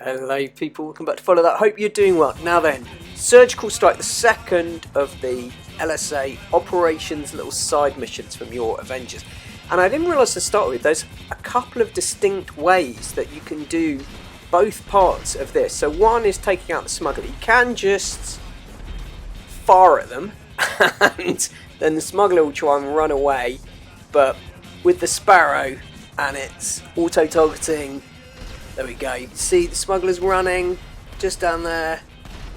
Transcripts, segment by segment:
Hello people, welcome back to Follow That. Hope you're doing well. Now then, Surgical Strike, the second of the LSA Operations little side missions from your Avengers. And I didn't realise to start with, there's a couple of distinct ways that you can do both parts of this. So one is taking out the smuggler. You can just fire at them and then the smuggler will try and run away. But with the Sparrow and its auto-targeting, there we go. You can see the smuggler's running just down there.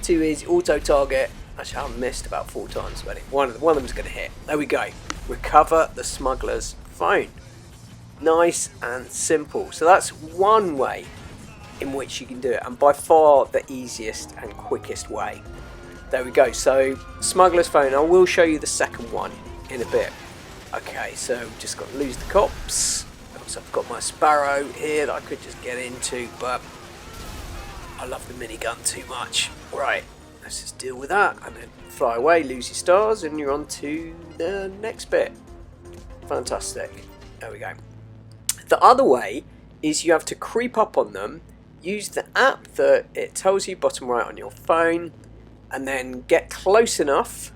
Too easy. Auto target. Actually, I missed about 4 times, but one of them's going to hit. There we go. Recover the smuggler's phone. Nice and simple. So that's one way in which you can do it, and by far the easiest and quickest way. There we go. So smuggler's phone. I will show you the second one in a bit. Okay, so just got to lose the cops. So I've got my Sparrow here that I could just get into, but I love the minigun too much. Right, let's just deal with that and then fly away, lose your stars, and you're on to the next bit. Fantastic. There we go. The other way is you have to creep up on them, use the app that it tells you bottom right on your phone, and then get close enough,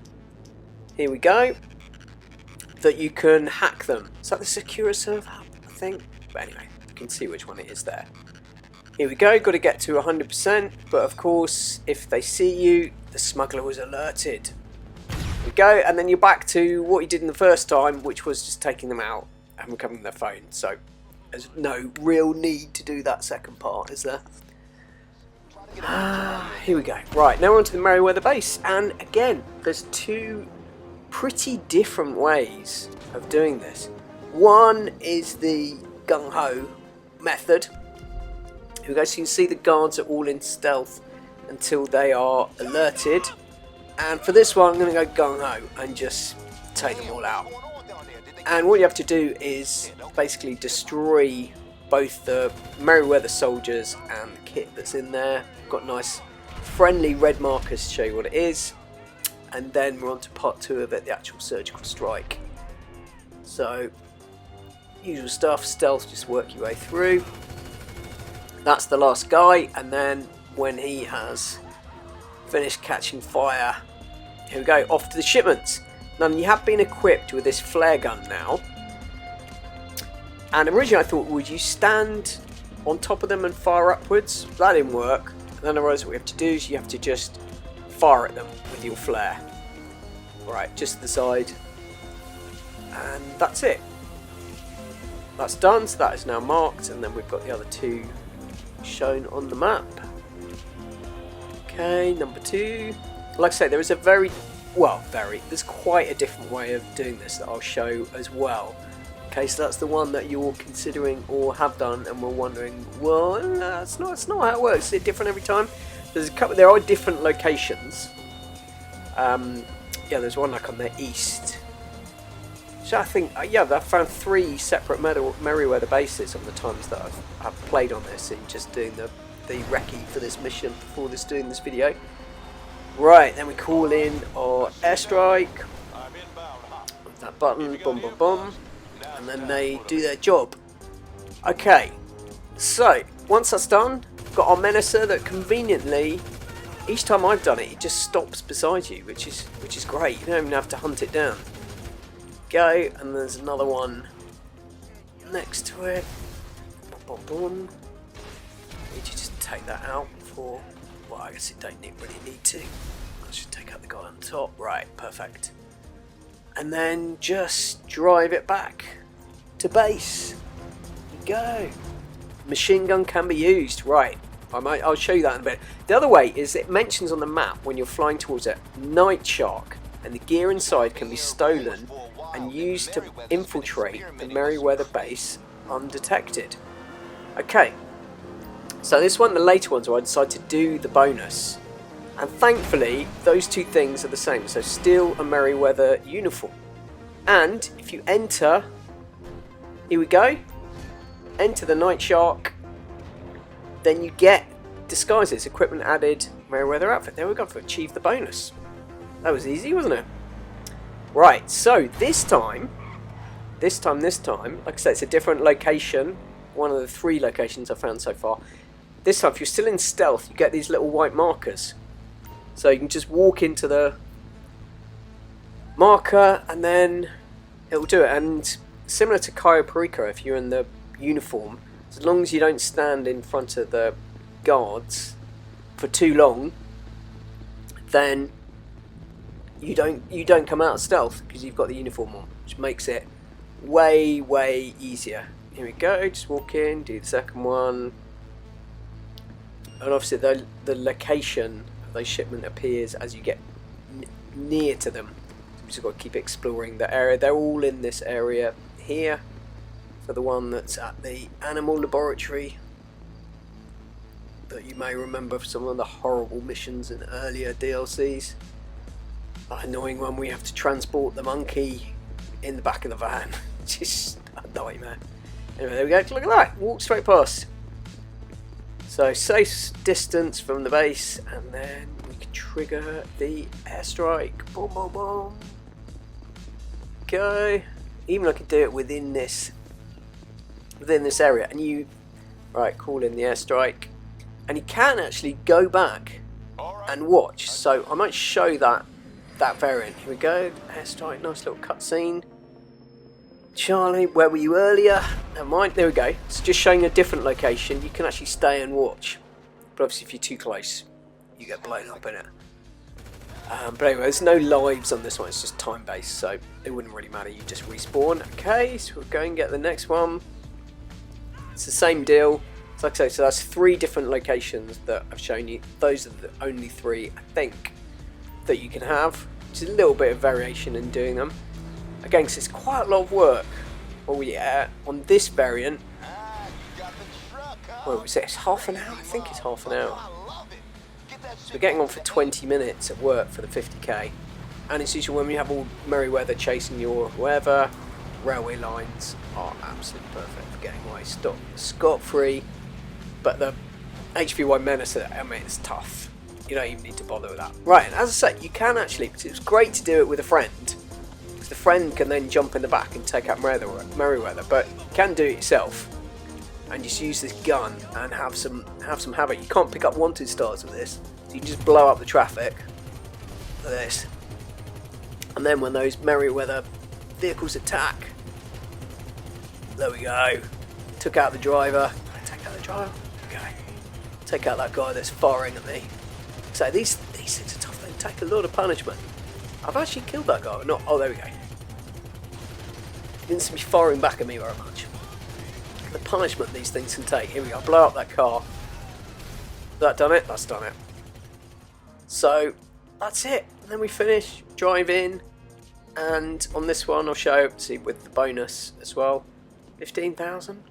here we go, that you can hack them. Is that the Secure Serve app? Thing, but anyway, you can see which one it is there. Here we go, got to get to 100%, but of course if they see you, the smuggler was alerted. Here we go, and then you're back to what you did in the first time, which was just taking them out and recovering their phone. So there's no real need to do that second part, is there? Here we go. Right, now we're on to the Merrweather base, and again there's two pretty different ways of doing this. One is the gung-ho method. Here we go, so you can see the guards are all in stealth until they are alerted. And for this one, I'm going to go gung-ho and just take them all out. And what you have to do is basically destroy both the Merrweather soldiers and the kit that's in there. Got nice friendly red markers to show you what it is. And then we're on to part 2 of it, the actual surgical strike. So usual stuff, stealth, just work your way through. That's the last guy, and then when he has finished catching fire, here we go, off to the shipments. Now you have been equipped with this flare gun now, and originally I thought, would you stand on top of them and fire upwards? That didn't work. And then I realised what we have to do is you have to just fire at them with your flare. Right, just to the side, and that's it. That's done, so that is now marked, and then we've got the other 2 shown on the map. Okay, number 2. Like I say, there is a there's quite a different way of doing this that I'll show as well. Okay, so that's the one that you're considering or have done and were wondering, well, that's not how it works. Is it different every time? There are different locations. Yeah, there's one like on the east. So I think, yeah, I've found 3 separate Merrweather bases on the times that I've played on this and just doing the recce for this mission before doing this video. Right, then we call in our airstrike. With that button, boom, boom, boom. And then they do their job. Okay, so once that's done, we've got our Menacer that conveniently, each time I've done it, it just stops beside you, which is great. You don't even have to hunt it down. Go, and there's another one next to it. Boom, boom, boom. Need to just take that out before. Well, I guess it don't really need to. I should take out the guy on top. Right, perfect. And then just drive it back to base. Go. Machine gun can be used. Right. I'll show you that in a bit. The other way is it mentions on the map when you're flying towards it, Nightshark, and the gear inside can be stolen and used to infiltrate the Merrweather base undetected. Okay, so this one, the later ones, where I decided to do the bonus, and thankfully those 2 things are the same. So still a Merrweather uniform, and if you enter, here we go, enter the Nightshark, then you get disguises, equipment added, Merrweather outfit. There we go, for achieve the bonus. That was easy, wasn't it? Right, so this time, like I said, it's a different location, one of the 3 locations I've found so far. this time if you're still in stealth, you get these little white markers. So you can just walk into the marker and then it'll do it. And similar to Cayo Perico, if you're in the uniform, as long as you don't stand in front of the guards for too long, then you don't come out of stealth because you've got the uniform on, which makes it way easier. Here we go, just walk in, do the second one, and obviously the location of those shipment appears as you get near to them. So we've just got to keep exploring the area. They're all in this area here. For the one that's at the animal laboratory that you may remember from some of the horrible missions in earlier DLCs. That annoying one we have to transport the monkey in the back of the van. Just a nightmare. Anyway, there we go. Look at that. Walk straight past. So safe distance from the base, and then we can trigger the airstrike. Boom, boom, boom. Go. Even I could do it within this area, and you call in the airstrike, and you can actually go back and watch. So I might show that variant. Here we go, airstrike, nice little cutscene. Charlie, where were you earlier? Never mind, there we go. It's just showing a different location. You can actually stay and watch, but obviously if you're too close you get blown up in it. But anyway, there's no lives on this one, it's just time based, so it wouldn't really matter, you just respawn. Okay, so we'll go and get the next one. It's the same deal. So like I say, so that's 3 different locations that I've shown you. Those are the only 3 I think that you can have, which is a little bit of variation in doing them. Again, because it's quite a lot of work. Oh yeah, on this variant, what was it? It's half an hour. I think it's half an hour. So we're getting on for 20 minutes at work for the 50k, and it's usually when we have all Merrweather chasing you or whoever. Railway lines are absolutely perfect for getting away scot-free, but the HV1 Menace, I mean, it's tough. You don't even need to bother with that. Right, and as I say, you can actually, because it's great to do it with a friend, because the friend can then jump in the back and take out Merrweather, but you can do it yourself and just use this gun and have some havoc. You can't pick up wanted stars with this, so you can just blow up the traffic with this, and then when those Merrweather vehicles attack, there we go. Took out the driver. Take out the driver. Okay. Take out that guy that's firing at me. So these things are tough. They take a lot of punishment. I've actually killed that guy. Not. Oh, there we go. He didn't seem to be firing back at me very much. The punishment these things can take. Here we go. Blow up that car. Has that done it? That's done it. So that's it. And then we finish. Drive in. And on this one I'll show, see, with the bonus as well, 15,000.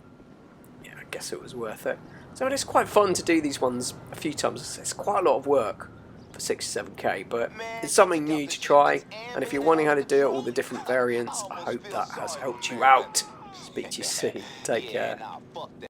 Yeah, I guess it was worth it. So it is quite fun to do these ones a few times. It's quite a lot of work for 67k, but it's something new to try. And if you're wondering how to do it, all the different variants, I hope that has helped you out. Speak to you soon. Take care.